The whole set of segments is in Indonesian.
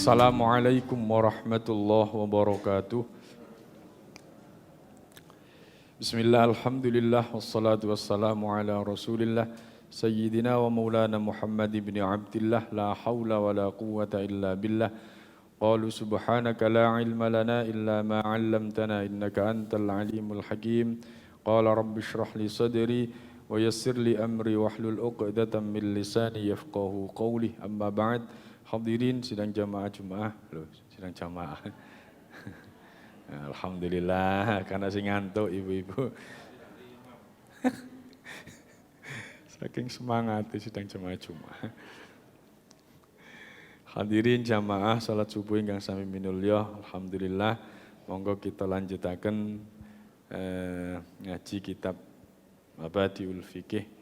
Assalamualaikum warahmatullahi wabarakatuh. Bismillah, alhamdulillah, wassalatu wassalamu ala rasulillah Sayyidina wa maulana Muhammad ibn Abdillah. La hawla wa la quwwata illa billah. Qalu subhanaka la ilma lana illa ma 'allamtana innaka antal alimul hakim. Qala rabbi shrah li sadri wa yassir li amri wahlul 'uqdatam min lisani yafqahu qawli. Amma ba'd. Hadirin sidang jamaah Jumat. Loh, sidang jamaah. Alhamdulillah, karena sing ngantuk ibu-ibu. Saking semangat sidang jamaah Jumat. Hadirin jamaah salat subuh ingkang sami minulya, alhamdulillah. Monggo kita lanjutaken ngaji kitab Mabadiul Fiqih.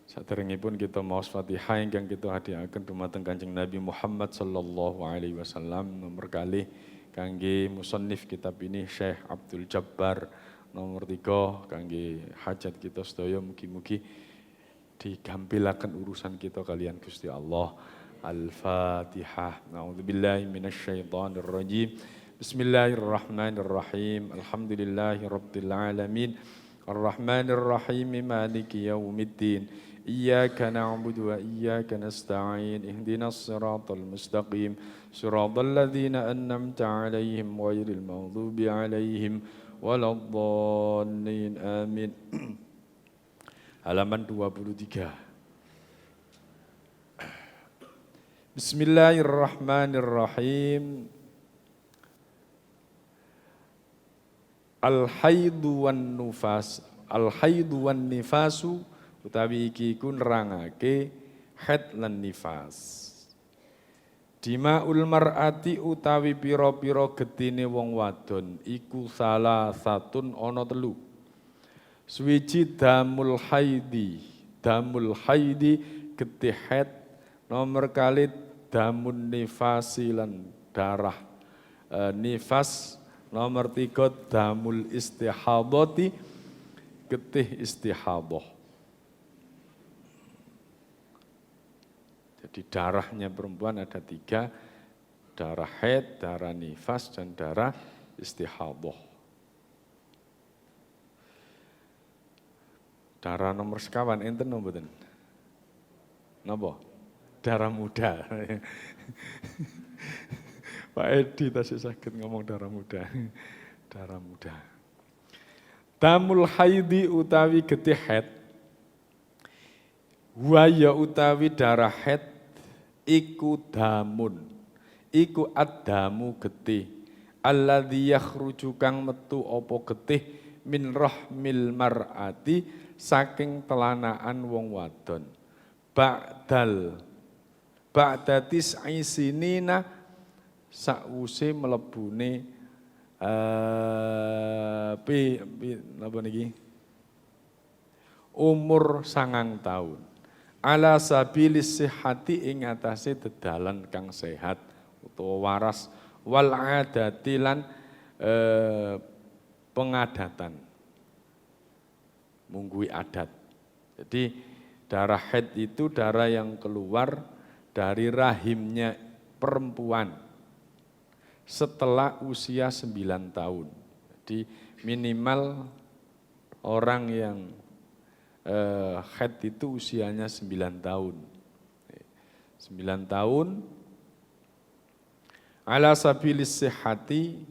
Saderengipun kita maos Fatihah ingkang kita hadiaken dumateng Kanjeng Nabi Muhammad sallallahu alaihi wasallam nomor kalih kangge musannif kitab ini Syekh Abdul Jabbar, nomor 3 kangge hajat kita sedaya mugi-mugi digampilaken urusan kita kalian Gusti Allah. Al-Fatihah. A'udzubillahi minasyaitonir rajim. Bismillahirrahmanirrahim. Alhamdulillahirabbil alamin. Arrahmanir rahim. Maliki yaumiddin. Iyyaka na'budu wa iyyaka nasta'in. Ihdinas siratal mustaqim. Siratal ladzina an'amta 'alaihim ghairil maghdubi 'alaihim waladdallin. Amin. Halaman 23. Bismillahirrahmanirrahim. Al-haidu wan nufas. Al-haidu wan nifasu utawi iki ku nerangake haid lan nifas. Dimaul mar'ati utawi pira-pira getine wong wadon iku salah satun ana telu. Suwiji damul haidi. Damul haidi getih haid. Nomor kali damun nifasi lan darah nifas. Nomor 3 damul istihadati getih istihadah. Jadi darahnya perempuan ada 3, darah haid, darah nifas, dan darah istihadah. Darah nomor sekawan, enten mboten? Napa? Darah muda. Pak Edi tasih sakit ngomong darah muda. Darah muda. Damul haidi utawi getih haid. Waya utawi darah haid iku damun. Iku ad-damu getih. Alladzi yakhruju kang metu apa getih min rahmil mar'ati saking telanaan wong wadon. Ba'da tis'i sinina sakwuse mlebune napa niki? Umur 9 tahun. Ala sabilis sihhati ing atase dedalan kang sehat utawa waras wal adati lan pengadatan. Munggui adat. Jadi darah haid itu darah yang keluar dari rahimnya perempuan setelah usia 9 tahun. Jadi minimal orang yang haid itu usianya 9 tahun. 9 tahun ala sabilis sihhati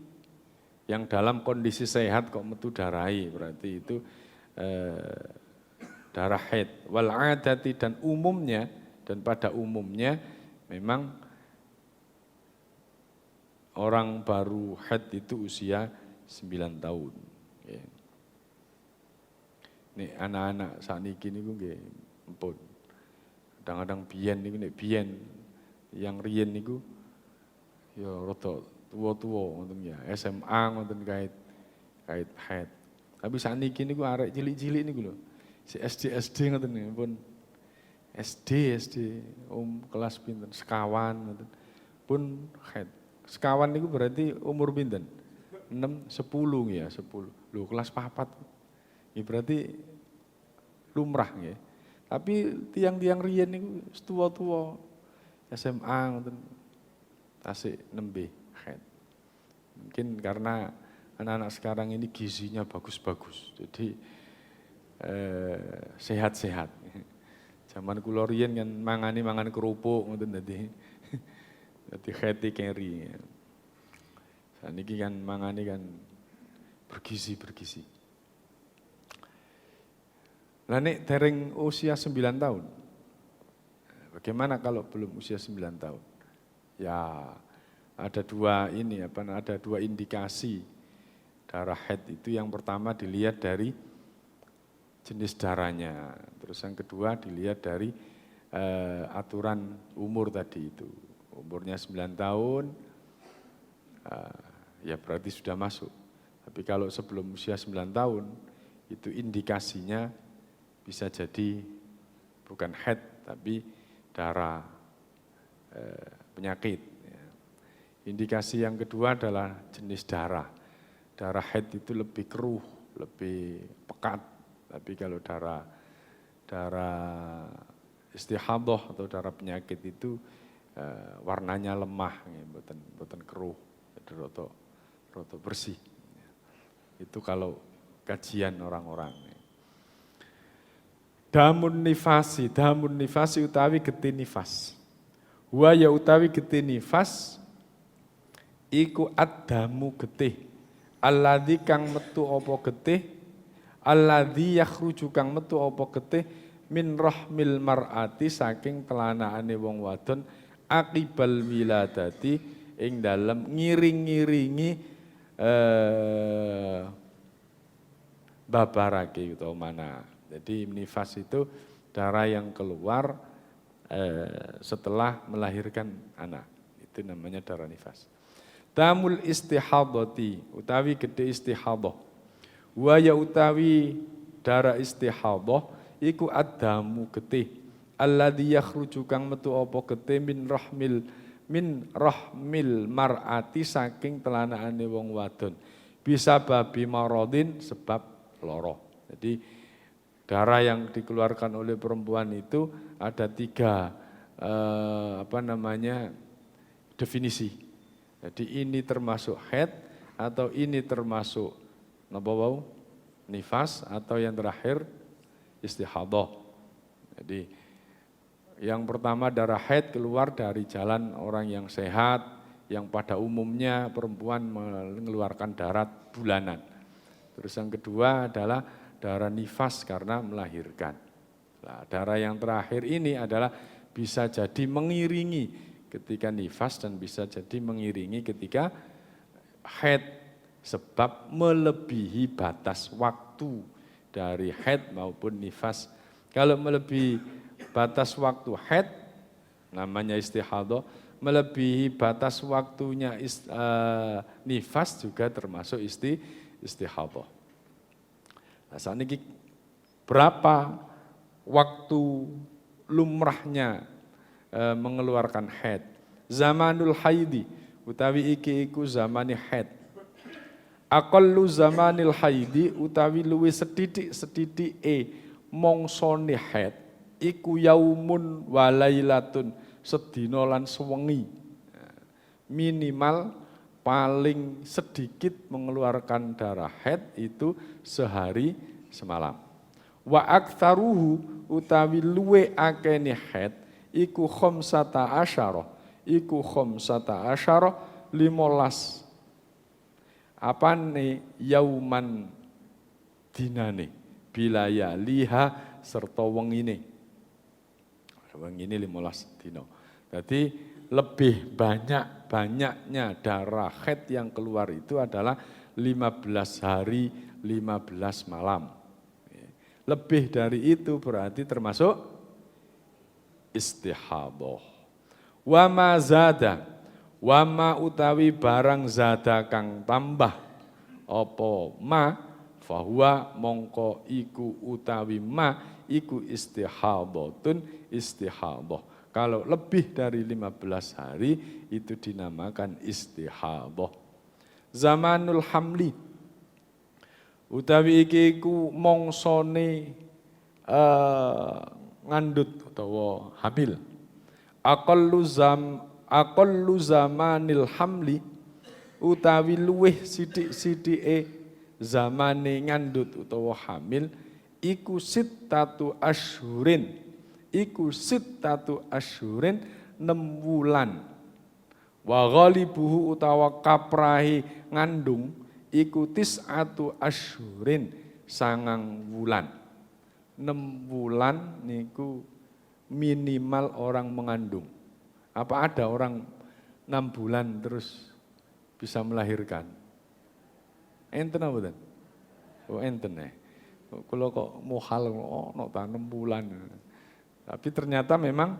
yang dalam kondisi sehat kok metu darahi, berarti itu darah haid. Wal adati dan umumnya dan pada umumnya memang orang baru haid itu usia 9 tahun. Nih anak-anak saat ini niku nggih empun. Kadang-kadang biyen niku nek biyen yang riyen niku ya rada tuwa-tuwa ngoten ya, SMA ngoten kait haid. Tapi saat ini niku arek cilik-cilik niku lho. Si SD ngoten niku pun SD kelas pinten sekawan ngoten. Pun haid. Sekawan niku berarti umur pinten? 6 10 ya, 10. Lho kelas 4. Ya berarti lumrah nggih. Tapi tiang-tiang riyen niku tua-tua SMA ngoten. tasik nembe haid. Mungkin karena anak-anak sekarang ini gizinya bagus-bagus, jadi sehat-sehat. Zaman kula riyen kan mangan kerupuk ngoten dadi haid keri. Saniki kan mangane kan bergizi. Lah nek dereng usia 9 tahun. Bagaimana kalau belum usia 9 tahun? Ya, ada dua indikasi darah haid itu. Yang pertama dilihat dari jenis darahnya. Terus yang kedua dilihat dari aturan umur tadi itu. Umurnya 9 tahun, ya berarti sudah masuk. Tapi kalau sebelum usia 9 tahun, itu indikasinya bisa jadi bukan haid, tapi darah penyakit. Indikasi yang kedua adalah jenis darah. Darah haid itu lebih keruh, lebih pekat. Tapi kalau darah istihadhah atau darah penyakit itu warnanya lemah, mboten keruh, jadi roto bersih. Itu kalau kajian orang-orang. Damun nifasi utawi getih nifas. Wa ya utawi getih nifas iku addamu getih. Alladzi kang metu apa getih, alladzi yakhruju kang metu apa getih min rahmil mar'ati saking telanaane wong wadon akibal wiladati ing dalem ngiring-ngiringi babarake utawa mana. Jadi nifas itu darah yang keluar setelah melahirkan anak. Itu namanya darah nifas. Damul istihadati utawi gede istihadhah. Wa ya utawi darah istihadhah iku addamu getih. Alladzi yakhruju kang metu apa getih min rahmil mar'ati saking telanaane wong wadon. Bisa babi maradin sebab lara. Jadi darah yang dikeluarkan oleh perempuan itu ada 3 definisi. Jadi ini termasuk haid atau ini termasuk nifas atau yang terakhir istihadhah. Jadi yang pertama darah haid keluar dari jalan orang yang sehat, yang pada umumnya perempuan mengeluarkan darah bulanan. Terus yang kedua adalah darah nifas karena melahirkan. Nah, darah yang terakhir ini adalah bisa jadi mengiringi ketika nifas dan bisa jadi mengiringi ketika haid sebab melebihi batas waktu dari haid maupun nifas. Kalau melebihi batas waktu haid namanya istihadhah, melebihi batas waktunya nifas juga termasuk istihadhah. Nah, saat ini berapa waktu lumrahnya mengeluarkan haid? Zamanul haidi utawi iki iku zamani haid. Aqallu zamanil haidi utawi luwih sedidik mongsone haid iku yaumun walailatun sedina lan sewengi. Minimal paling sedikit mengeluarkan darah haid itu sehari semalam. Wa aktsaruhu utawi luwe akene haid iku khamsata asyara. 15 apane yauman dinane bilaya liha serta wengine. Wengine 15 dina. Jadi lebih banyaknya darah haid yang keluar itu adalah 15 hari, 15 malam. Lebih dari itu berarti termasuk istihadhah. Wa ma zada, wa ma utawi barang zada kang tambah apa ma fahuwa mongko iku utawi ma iku istihadhatun istihadhah. Kalau lebih dari 15 hari itu dinamakan istihadhah. Zamanul hamli utawi iki ku mongsone ngandut utawa hamil. aqallu zamanil hamli utawi luweh sithik-sithike zamane ngandhut utawa hamil iku sittatu asyhurin 6 wulan wa ghalibuhu utawa kaprahi ngandung iku tis'atu asyhurin 9 wulan 6 wulan niku minimal orang mengandung. Apa ada orang 6 bulan terus bisa melahirkan? Enten apa mboten? Oh enten Kalau kok mohal no 6 bulan. Tapi ternyata memang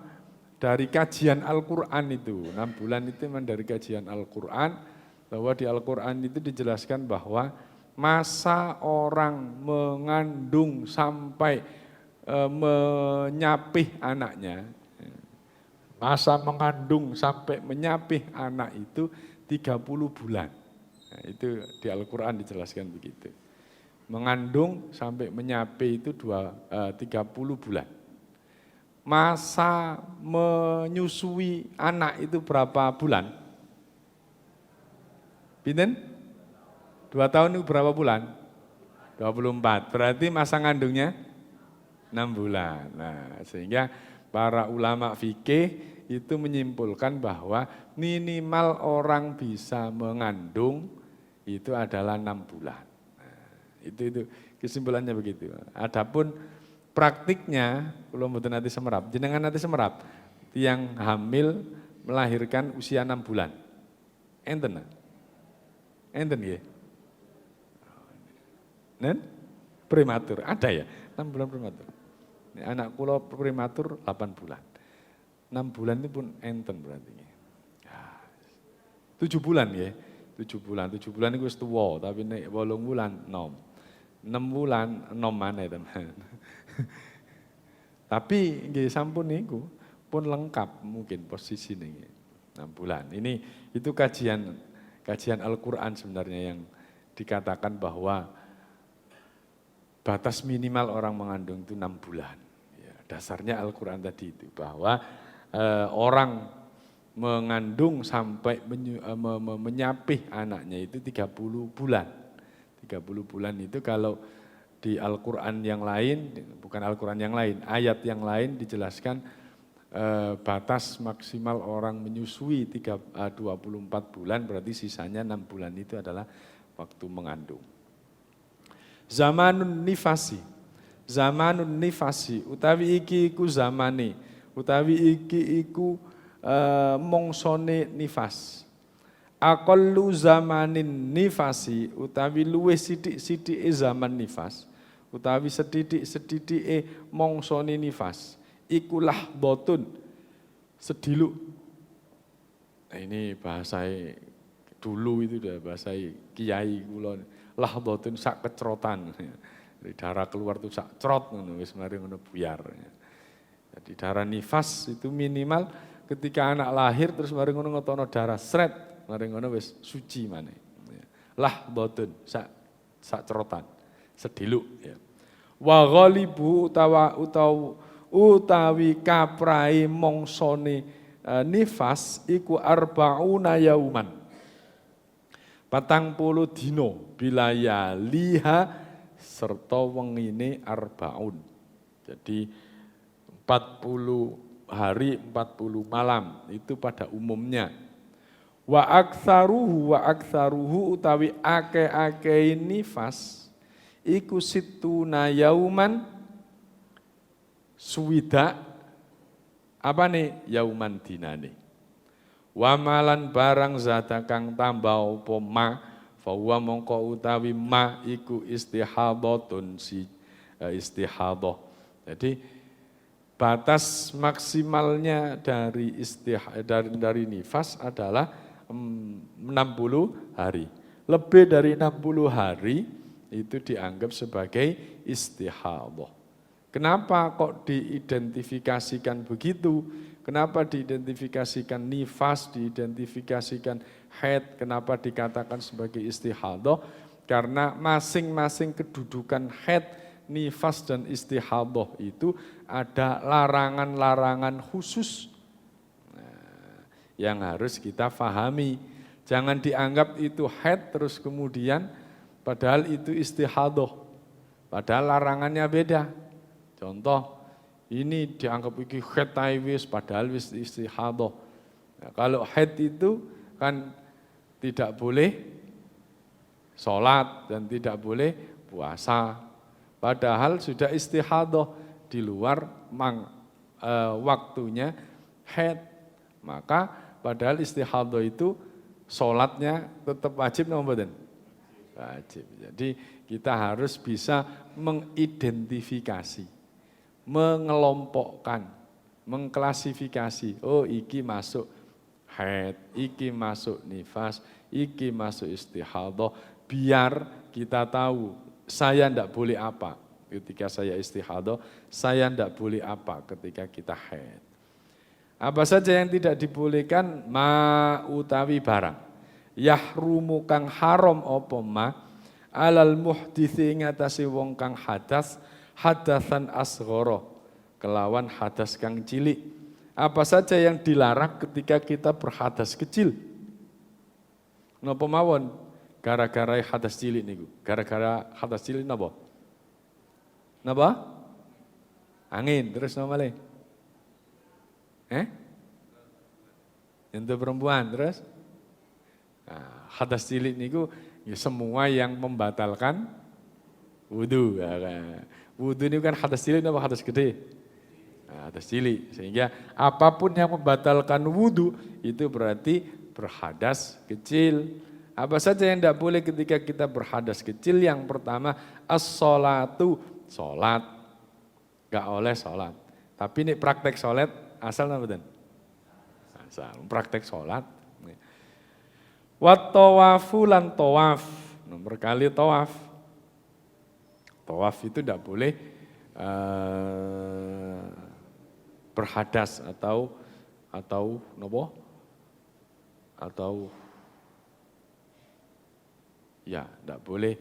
dari kajian Al-Qur'an itu, 6 bulan itu memang dari kajian Al-Qur'an, bahwa di Al-Qur'an itu dijelaskan bahwa masa orang mengandung sampai menyapih anaknya, masa mengandung sampai menyapih anak itu 30 bulan. Nah, itu di Al-Qur'an dijelaskan begitu. Mengandung sampai menyapih itu 30 bulan. Masa menyusui anak itu berapa bulan? Pinten? 2 tahun itu berapa bulan? 24. Berarti masa ngandungnya 6 bulan. Nah, sehingga para ulama fikih itu menyimpulkan bahwa minimal orang bisa mengandung itu adalah 6 bulan. Itu kesimpulannya begitu. Adapun praktiknya, kalau mboten nanti semerap, jenengan nanti semerap, yang hamil melahirkan usia 6 bulan. Enten nggih? Nen? Prematur, ada ya? 6 bulan prematur. Anak kula prematur 8 bulan. 6 bulan itu pun enten berarti. 7 bulan ya. 7 bulan itu wis tuwa, tapi nek 8 bulan nom. 6 bulan nom maneh teman. Tapi nggih sampun niku pun lengkap mungkin posisi niki 6 bulan. Itu kajian Al-Qur'an sebenarnya yang dikatakan bahwa batas minimal orang mengandung itu 6 bulan. Ya, dasarnya Al-Qur'an tadi itu bahwa orang mengandung sampai menyapih anaknya itu 30 bulan. 30 bulan itu kalau di Al-Qur'an yang lain, bukan Al-Qur'an yang lain, ayat yang lain dijelaskan batas maksimal orang menyusui 24 bulan, berarti sisanya 6 bulan itu adalah waktu mengandung. Zamanun nifasi, utawi iki iku zamane, utawi iki iku mongsone nifas. Aqallu zamanin nifasi, utawi luwih sithik-sithike zaman nifas, utawi sethithike mongsone nifas, ikulah botun sediluk. Nah, ini bahasa dulu itu udah bahasa kiai kula. Lah botun sak kecrotan. Dari darah keluar tuh sak crot ngono wis mari ngono buyar. Jadi darah nifas itu minimal ketika anak lahir terus mari ngono ngotono darah sret, mari ngono wis suci maneh. Lah botun sak cerotan, sediluk ya. Wa ghalibu utawi kaprai mongsone nifas iku arbauna yauman. 40 dino bilaya liha serta wengine arbaun. Jadi 40 hari 40 malam itu pada umumnya. Wa aktsaruhu utawi ake nifas iku situna yauman suwida apa nih yauman dinane. Wa malan barang zata kang tambah apa ma fa mongko utawi ma iku istihadhatun istihadah. Jadi batas maksimalnya dari nifas adalah 60 hari. Lebih dari 60 hari itu dianggap sebagai istihadah. Kenapa kok diidentifikasikan begitu? Kenapa diidentifikasikan nifas, diidentifikasikan haid, kenapa dikatakan sebagai istihadah? Karena masing-masing kedudukan haid, nifas dan istihadah itu ada larangan-larangan khusus. Nah, yang harus kita fahami. Jangan dianggap itu haid terus kemudian padahal itu istihadah. Padahal larangannya beda. Contoh, ini dianggap iki haid wis padahal wis istihadah. Nah, kalau haid itu kan tidak boleh sholat dan tidak boleh puasa. Padahal sudah istihadah di luar waktunya haid. Maka padahal istihadah itu sholatnya tetap wajib nomor wajib. Jadi kita harus bisa mengidentifikasi, mengelompokkan, mengklasifikasi. Oh, iki masuk haid, iki masuk nifas, iki masuk istihadah. Biar kita tahu saya ndak boleh apa ketika saya istihadah, saya ndak boleh apa ketika kita haid. Apa saja yang tidak dibolehkan, ma utawi barang. Yahrumu kang haram apa ma alal muhditsi ngatasi wong kang hadas, hadasan asghara kelawan hadas kang cilik. Apa saja yang dilarang ketika kita berhadas kecil? Napa mawon? Gara-gara hadas cilik niku. Gara-gara hadas cilik napa? Napa? Angin, terus napa lagi? Untuk perempuan terus? Nah, hadas cilik niku ya semua yang membatalkan wudu. Wudu ini kan hadas cilik apa hadas gede? Nah, hadas cilik. Sehingga apapun yang membatalkan wudu itu berarti berhadas kecil. Apa saja yang tidak boleh ketika kita berhadas kecil? Yang pertama as-sholatu, sholat. Gak oleh sholat. Tapi ini praktek sholat asal namanya? Asal praktek sholat. Wat tawafu lan tawaf. Nomor kali tawaf. Tawaf itu tidak boleh berhadas atau nopo? Atau ya tidak boleh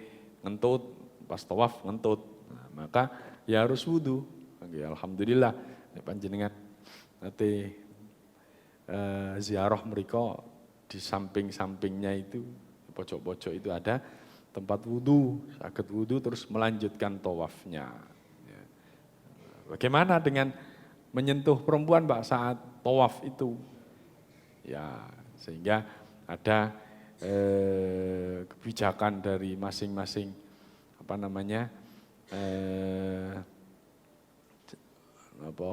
ngentut pas tawaf ngentut. Nah, maka ya harus wudu. Alhamdulillah panjenengan nanti ziarah mereka di samping-sampingnya itu, pojok-pojok itu ada tempat wudu, sakit wudu terus melanjutkan tawafnya. Bagaimana dengan menyentuh perempuan Pak saat tawaf itu? Ya, sehingga ada kebijakan dari masing-masing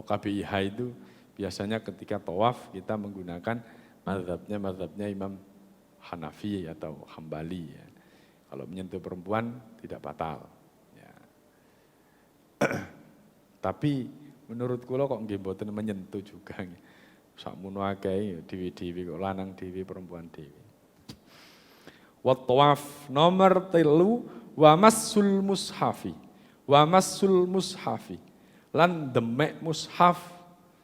KBIH itu biasanya ketika tawaf kita menggunakan mazhabnya Imam Hanafi atau Hambali. Ya. Kalau menyentuh perempuan tidak batal. Ya. Tapi menurut kula kok nggih mboten menyentuh juga. Sakmono akeh dewi-dewi kok lanang dewi perempuan dewi. Wa tawaf nomor 3 wa massul mushafi. Wa massul mushafi. Lan demek mushaf.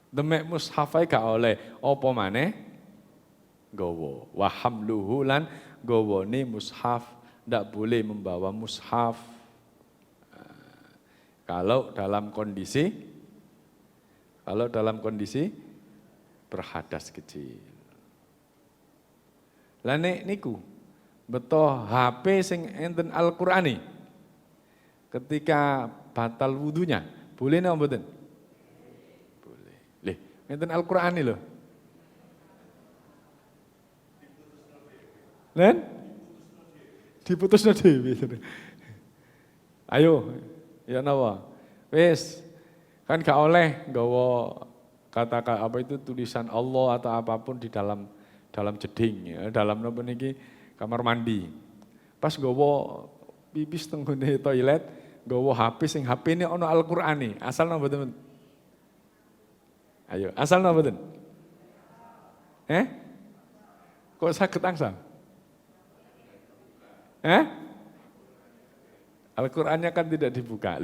Demek mushaf ae gak oleh apa maneh gawa. Wa hamluhu lan gawane mushaf. Ndak boleh membawa mushaf. Kalau dalam kondisi berhadas kecil. Lah nek niku beto HP sing enten Al-Qur'ani ketika batal wudunya, boleh napa mboten? Boleh. Lih, enten Al-Qur'ani lho. Len? Diputusno dhewe. Ayo, ya napa? Wis, kan gak oleh nggawa kata apa itu tulisan Allah atau apapun di dalam jeding ya, dalam napa niki kamar mandi. Pas nggawa pipis teng ngene toilet, nggawa HP sing HP-ne ana Al-Qur'ane. Asal napa mboten? Ayo, asal napa mboten? Kok saged angsal? Al-Qur'annya kan tidak dibuka.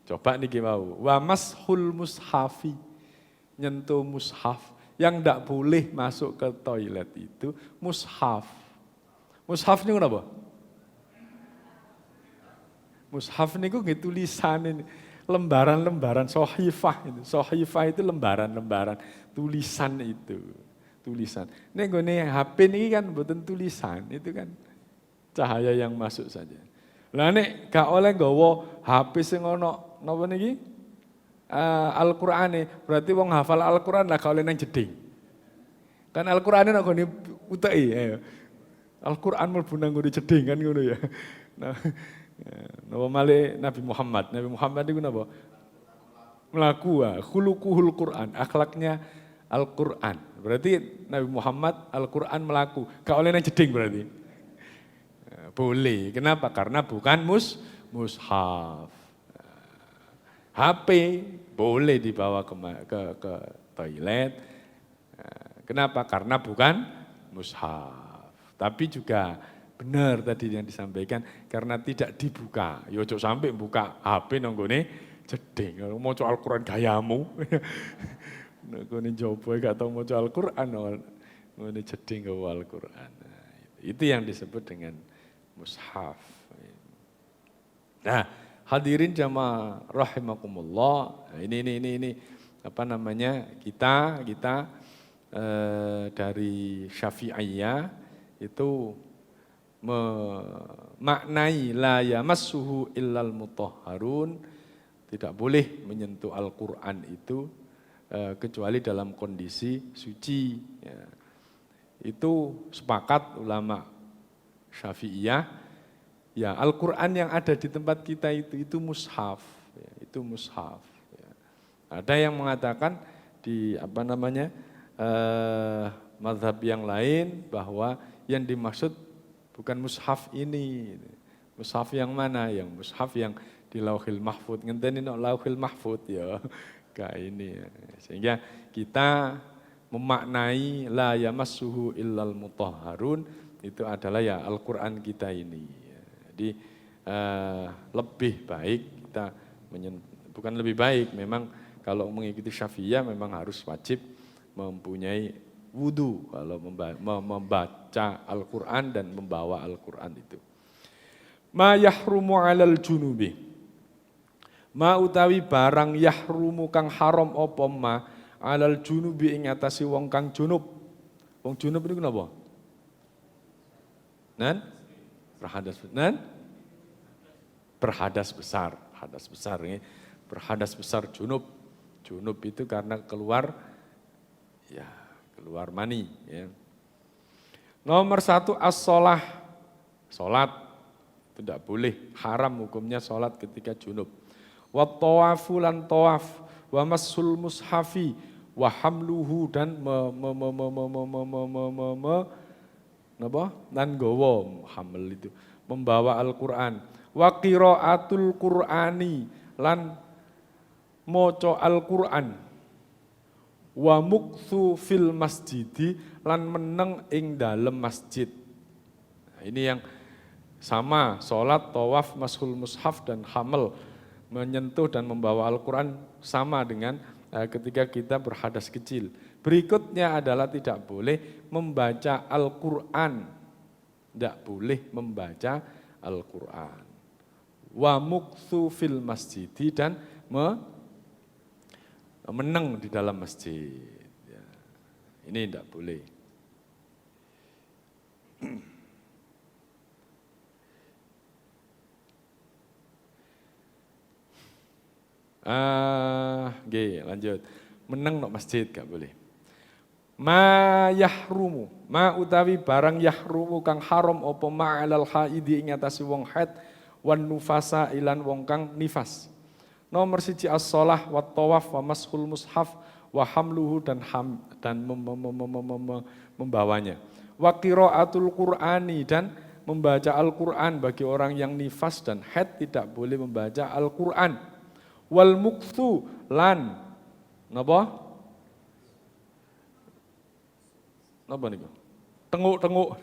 Coba niki mau. Wa mashul mushafi. Nyentuh mushaf. Yang tidak boleh masuk ke toilet itu mushaf. Mushaf ini apa? Mushaf ini nggih tulisan ini. Lembaran-lembaran sohifah itu. Sohifah itu lembaran-lembaran tulisan itu. tulisan. Nek nggone HP niki kan mboten tulisan, itu kan cahaya yang masuk saja. Lah nek gak oleh nggawa HP sing ono napa niki? Al-Qur'ane, berarti wong hafal Al-Qur'an lah gak oleh nang jeding. Kan Al-Qur'ane nek nggone uteki ayo. Al-Qur'an mlebu nang nggone jeding kan ngono ya. Nah, napa malih Nabi Muhammad. Nabi Muhammad itu napa? Melaku, khuluquhul Qur'an, akhlaknya Al-Qur'an. Berarti Nabi Muhammad Al-Qur'an melaku, gak oleh nang jeding berarti. Boleh, kenapa? Karena bukan mushaf. HP boleh dibawa ke toilet. Kenapa? Karena bukan mushaf. Tapi juga benar tadi yang disampaikan, karena tidak dibuka. Ya ojo sampai buka HP nanggone jeding, maca Al-Qur'an gayamu. Nanggone jopo gak tau maca Al-Qur'an, ngene jeding gawe Al-Qur'an. Itu yang disebut dengan mushaf. Nah, hadirin jamaah rahimakumullah. Ini apa namanya? Kita dari Syafi'iyah itu memaknai la yamassuhu illal mutahharun, tidak boleh menyentuh Al-Qur'an itu kecuali dalam kondisi suci. Ya. Itu sepakat ulama Syafi'iyah, ya Al-Qur'an yang ada di tempat kita itu mushaf, ya, itu mushaf. Ya. Ada yang mengatakan di apa namanya mazhab yang lain bahwa yang dimaksud bukan mushaf ini. Mushaf yang mana? Yang mushaf yang di Lauhil Mahfud. Ngenteni no Lauhil Mahfud ya. Kayak ini. Sehingga kita memaknai la yamassuhu illal mutahharun itu adalah ya Al-Qur'an kita ini. Jadi lebih baik kita bukan lebih baik, memang kalau mengikuti Syafi'iyah memang harus wajib mempunyai wudu kalau membaca Al-Qur'an dan membawa Al-Qur'an itu. Ma yahrumu 'alal junubi. Ma utawi barang yahrumu kang haram apa ma 'alal junubi ing atase wong kang junub. Wong junub niku napa? Berhadas besar, hadas besar ini. Berhadas besar junub. Junub itu karena keluar mani. Ya. Nomor 1 as-sholah, sholat itu tidak boleh, haram hukumnya sholat ketika junub. Wa tawafu lan tawaf, wa massul mushafi, wa hamluhu dan dan gowo hamil itu membawa Al-Qur'an. Wa qiraatul Qur'ani lan maca Al-Qur'an. Wa muktsu fil masjidi lan meneng ing dalem masjid. Nah, ini yang sama, sholat, tawaf, mashul mushaf dan hamel, menyentuh dan membawa Al-Quran sama dengan ketika kita berhadas kecil. Berikutnya adalah tidak boleh membaca Al-Quran. Tidak boleh membaca Al-Quran. Wa muktsu fil masjidi dan meneng di dalam masjid. Ya. Ini tidak boleh. Lanjut. Meneng nok masjid gak boleh. Ma yahrumu, ma utawi barang yahrumu kang haram apa ma'alal haidi ing atase wong haid wan nufasa ilan wong kang nifas. Nomor 1 as-sholah wa tawaf wa mashul mushaf wa hamluhu dan membawanya. Wa qiraatul Qur'ani dan membaca Al-Qur'an bagi orang yang nifas dan haid tidak boleh membaca Al-Qur'an. Wal muktsu lan napa? Napa niku? Tenguk-tenguk.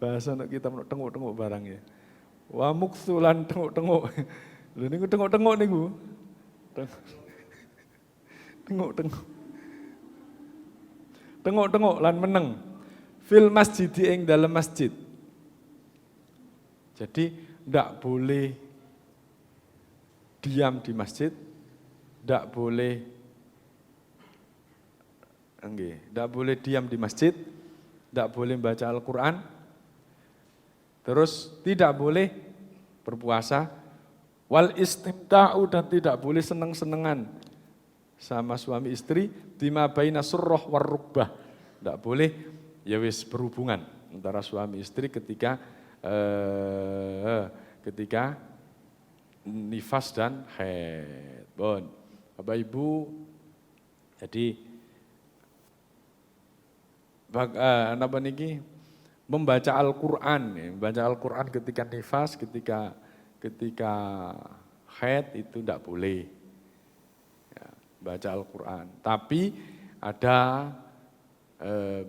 Bahasa nek kita tenguk-tenguk barang ya. Wa muktsu lan tenguk-tenguk. Lha niku tengok-tengok niku. Tengok-tengok. Tengok-tengok lan meneng. Fil masjid ing dalam masjid. Jadi ndak boleh diam di masjid, ndak boleh Tidak boleh diam di masjid, tidak boleh membaca Al-Quran, terus tidak boleh berpuasa, wal istimta'u dan tidak boleh seneng-senengan sama suami istri, bima baina surrah war rukbah. Tidak boleh ya wis berhubungan antara suami istri ketika nifas dan haid. Bon, Bapak Ibu, jadi apa niki membaca Al-Qur'an, ya, membaca Al-Qur'an ketika nifas, ketika haid itu tidak boleh. Ya, baca Al-Qur'an. Tapi ada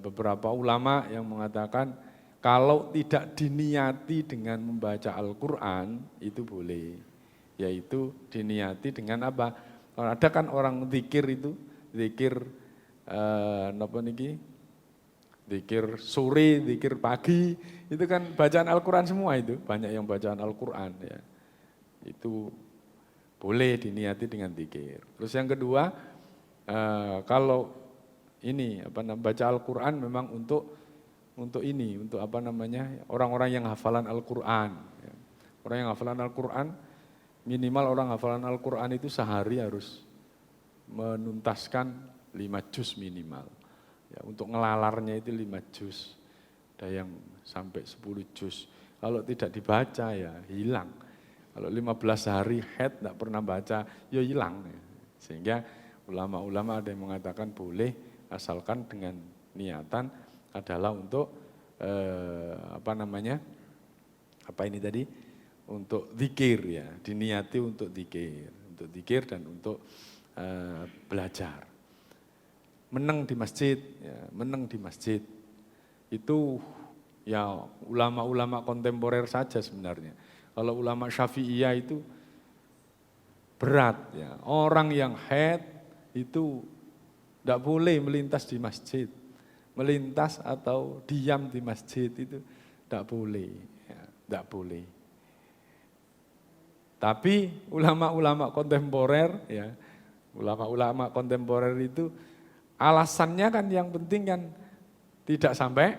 beberapa ulama yang mengatakan kalau tidak diniati dengan membaca Al-Qur'an itu boleh. Yaitu diniati dengan apa? Ada kan orang zikir itu, zikir apa niki? Zikir sore, zikir pagi, itu kan bacaan Al-Quran semua itu, banyak yang bacaan Al-Quran ya. Itu boleh diniati dengan zikir. Terus yang kedua, kalau ini baca Al-Quran memang untuk ini, untuk apa namanya, orang-orang yang hafalan Al-Quran. Ya. Orang yang hafalan Al-Quran, minimal orang hafalan Al-Quran itu sehari harus menuntaskan 5 juz minimal. Ya, untuk ngelalarnya itu 5 juz, ada yang sampai 10 juz. Kalau tidak dibaca ya hilang. Kalau 15 hari haid tidak pernah baca, ya hilang. Sehingga ulama-ulama ada yang mengatakan boleh, asalkan dengan niatan adalah untuk untuk zikir ya, diniati untuk zikir dan untuk belajar. Menang di masjid, ya, menang di masjid. Itu ya ulama-ulama kontemporer saja sebenarnya. Kalau ulama Syafi'iyah itu berat ya. Orang yang haid itu tidak boleh melintas di masjid. Melintas atau diam di masjid itu tidak boleh, ya, tidak boleh. Tapi ulama-ulama kontemporer ya, ulama-ulama kontemporer itu alasannya kan yang penting kan tidak sampai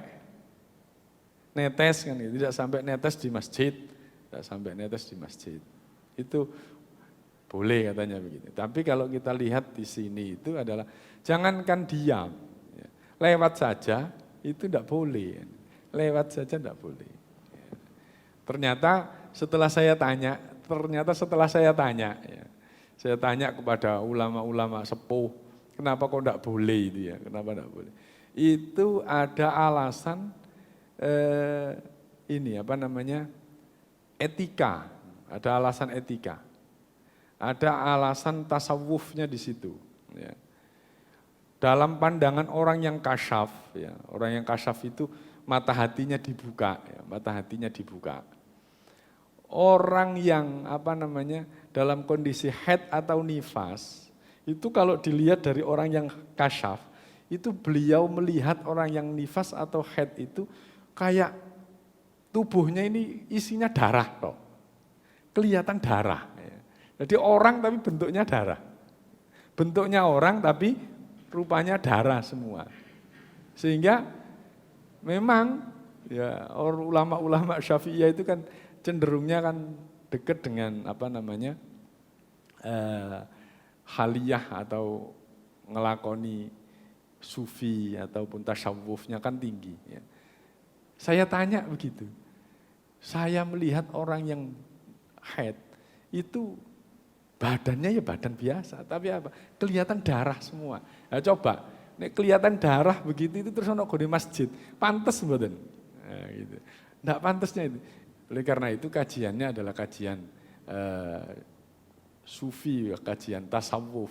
netes kan, tidak sampai netes di masjid, tidak sampai netes di masjid. Itu boleh katanya begitu. Tapi kalau kita lihat di sini itu adalah jangankan diam, ya, lewat saja itu tidak boleh, lewat saja tidak boleh. Ternyata setelah saya tanya, ya, saya tanya kepada ulama-ulama sepuh, kenapa kok enggak boleh itu ya? Kenapa enggak boleh? Itu ada alasan etika. Ada alasan etika. Ada alasan tasawufnya di situ. Ya. Dalam pandangan orang yang kasyaf, ya, orang yang kasyaf itu mata hatinya dibuka, ya, mata hatinya dibuka. Orang yang dalam kondisi haid atau nifas, itu kalau dilihat dari orang yang kasyaf, itu beliau melihat orang yang nifas atau haid itu kayak tubuhnya ini isinya darah toh. Kelihatan darah. Jadi orang tapi bentuknya darah. Bentuknya orang tapi rupanya darah semua. Sehingga memang ya ulama-ulama Syafi'iyah itu kan cenderungnya kan dekat dengan haliyah atau ngelakoni sufi ataupun tasawufnya kan tinggi. Ya. Saya tanya begitu, saya melihat orang yang haid itu badannya ya badan biasa, tapi apa? Kelihatan darah semua. Nah, coba, nek kelihatan darah begitu itu terus ono di masjid, pantes mboten? Nah, gitu. Nggak pantasnya itu. Oleh karena itu kajiannya adalah kajian sufi, kajian tasawuf,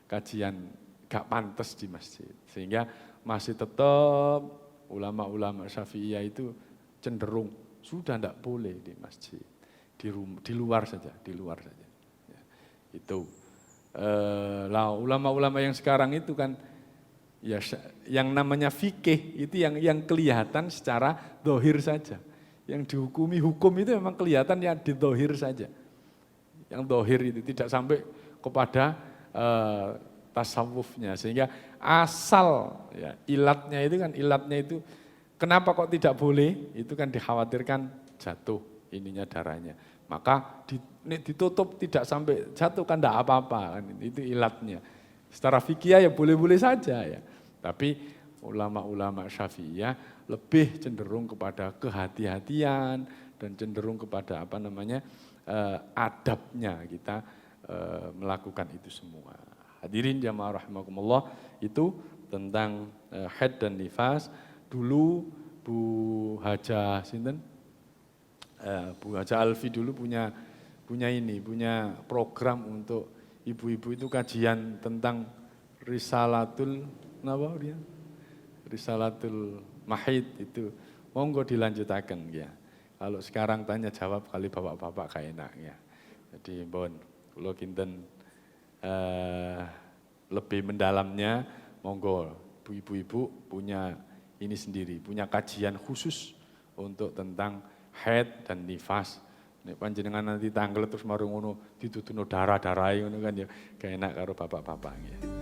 kajian gak pantas di masjid. Sehingga masih tetap ulama-ulama Syafi'iyah itu cenderung sudah tidak boleh di masjid, di luar saja. Ya, itu. Ulama-ulama yang sekarang itu kan, ya yang namanya fikih itu yang kelihatan secara dohir saja. Yang dihukumi hukum itu memang kelihatan yang di dohir saja. Yang dohir itu tidak sampai kepada tasawufnya. Sehingga asal ya ilatnya itu kenapa kok tidak boleh? Itu kan dikhawatirkan jatuh ininya darahnya. Maka ditutup tidak sampai jatuh kan tidak apa-apa kan, itu ilatnya. Secara fikih ya boleh-boleh saja ya. Tapi ulama-ulama Syafi'iyah lebih cenderung kepada kehati-hatian dan cenderung kepada adabnya kita melakukan itu semua. Hadirin jamaah rahimakumullah, itu tentang haid dan nifas. Dulu Bu Haja sinten? Bu Haja Alfi dulu punya program untuk ibu-ibu itu kajian tentang Risalatul Risalatul Mahid itu. Monggo dilanjutakan ya. Kalau sekarang tanya jawab kali bapak-bapak gak enak ya. Jadi mohon kalau kinten lebih mendalamnya monggo ibu-ibu punya ini sendiri, punya kajian khusus untuk tentang haid dan nifas. Nek panjenengan nanti tanggal terus marung ngono ditutuno darah-darah ngono kan ya gak enak karo bapak-bapak ya.